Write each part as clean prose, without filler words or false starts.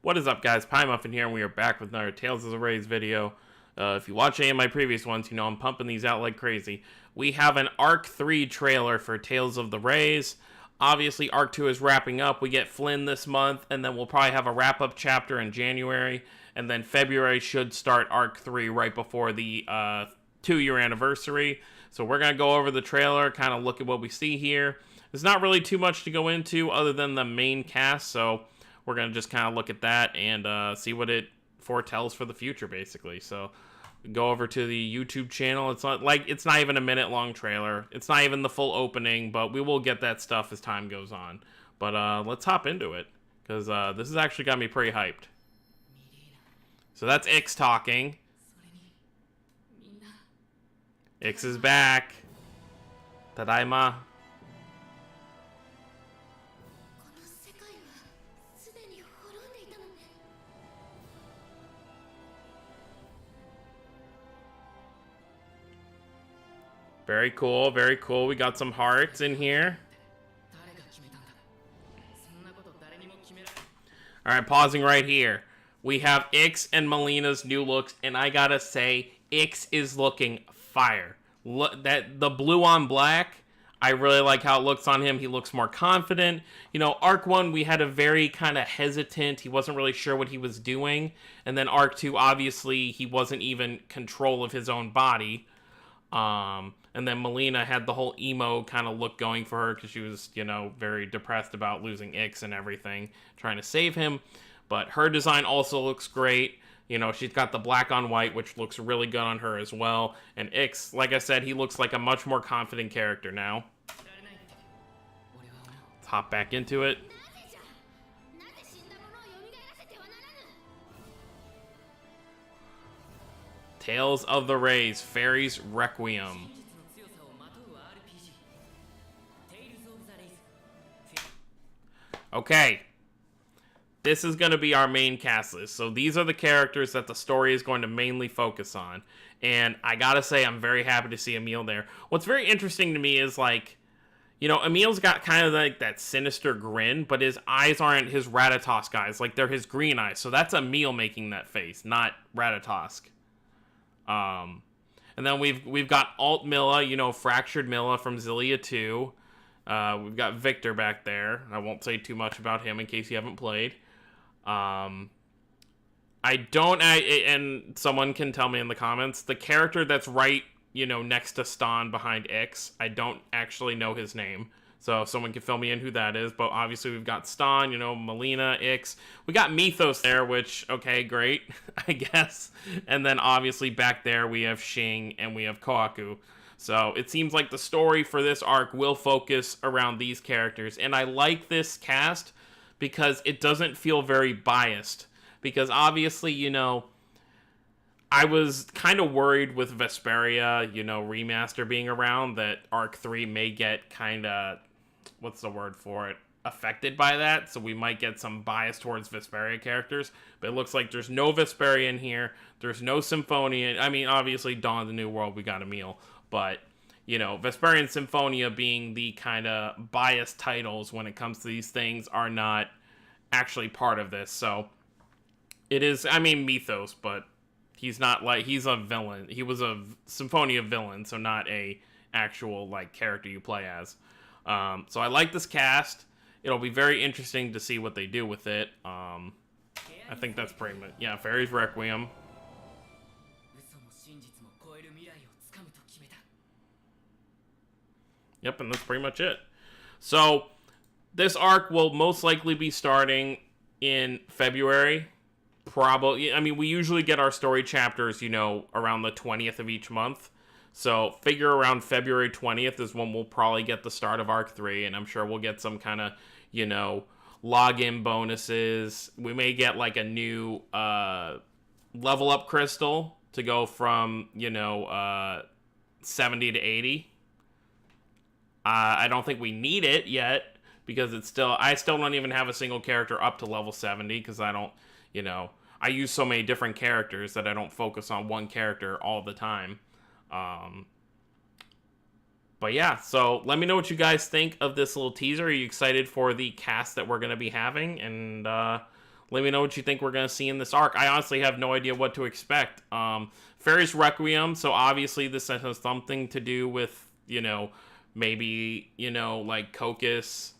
What is up, guys? Pie Muffin here, and we are back with another Tales of the Rays video. If you watch any of my previous ones, you know I'm pumping these out like crazy. We have an Arc 3 trailer for Tales of the Rays. Obviously, Arc 2 is wrapping up. We get Flynn this month, and then we'll probably have a wrap-up chapter in January. And then February should start Arc 3 right before the 2-year anniversary. So we're going to go over the trailer, kind of look at what we see here. There's not really too much to go into other than the main cast, so we're going to just kind of look at that and see what it foretells for the future, basically. So go over to the YouTube channel. It's not even a minute-long trailer. It's not even the full opening, but we will get that stuff as time goes on. But let's hop into it, because this has actually got me pretty hyped. So that's Ix talking. Ix is back. Tadaima. Very cool, very cool. We got some hearts in here. Alright, pausing right here. We have Ix and Mileena's new looks, and I gotta say, Ix is looking fire. Look, the blue on black, I really like how it looks on him. He looks more confident. You know, Arc 1, we had a very kind of hesitant. He wasn't really sure what he was doing. And then Arc 2, obviously, he wasn't even control of his own body. And then Mileena had the whole emo kind of look going for her because she was, you know, very depressed about losing Ix and everything, trying to save him. But her design also looks great. You know, she's got the black on white, which looks really good on her as well. And Ix, like I said, he looks like a much more confident character now. Let's hop back into it. Tales of the Rays, Fairies Requiem. Okay. This is going to be our main cast list. So these are the characters that the story is going to mainly focus on. And I gotta say, I'm very happy to see Emil there. What's very interesting to me is, like, you know, Emil's got kind of like that sinister grin, but his eyes aren't his Ratatosk eyes. Like, they're his green eyes. So that's Emil making that face, not Ratatosk. And then we've got Alt Milla, you know, Fractured Milla from Xillia 2. We've got Victor back there. I won't say too much about him in case you haven't played. And someone can tell me in the comments, the character that's right, you know, next to Stan behind Ix, I don't actually know his name. So someone can fill me in who that is. But obviously we've got Stan, you know, Mileena, Ix. We got Mythos there, which, okay, great, I guess. And then obviously back there we have Shing and we have Kohaku. So it seems like the story for this arc will focus around these characters. And I like this cast because it doesn't feel very biased. Because obviously, you know, I was kind of worried with Vesperia, you know, remaster being around, that Arc 3 may get kind of, what's the word for it, affected by that. So we might get some bias towards Vesperia characters. But it looks like there's no Vesperia in here. There's no Symphonia. I mean, obviously, Dawn of the New World, we got Emil. But, you know, Vesperia and Symphonia being the kind of biased titles when it comes to these things are not actually part of this. So it is, I mean, Mythos, but he's not like, he's a villain. He was a Symphonia villain, so not a actual, like, character you play as. So I like this cast. It'll be very interesting to see what they do with it. I think that's pretty much, yeah, Fairies Requiem. Yep, and that's pretty much it. So this arc will most likely be starting in February. Probably, I mean, we usually get our story chapters, you know, around the 20th of each month. So figure around February 20th is when we'll probably get the start of Arc 3, and I'm sure we'll get some kind of, you know, login bonuses. We may get like a new level up crystal to go from, you know, 70 to 80. I don't think we need it yet because I still don't even have a single character up to level 70 because I don't, you know, I use so many different characters that I don't focus on one character all the time. But yeah, so let me know what you guys think of this little teaser. Are you excited for the cast that we're going to be having? And Let me know what you think we're going to see in this arc. I honestly have no idea what to expect. Fairy's Requiem, so obviously this has something to do with, maybe, like Coccus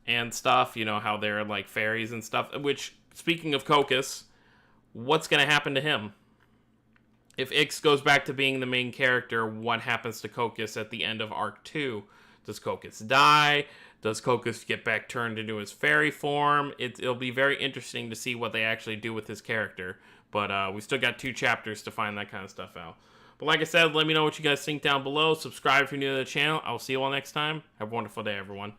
and stuff, how they're like fairies and stuff. Which, speaking of Coccus, what's going to happen to him? If Ix goes back to being the main character, what happens to Coccus at the end of Arc 2? Does Coccus die? Does Coccus get back turned into his fairy form? It'll be very interesting to see what they actually do with his character. But we still got 2 chapters to find that kind of stuff out. But like I said, let me know what you guys think down below. Subscribe if you're new to the channel. I'll see you all next time. Have a wonderful day, everyone.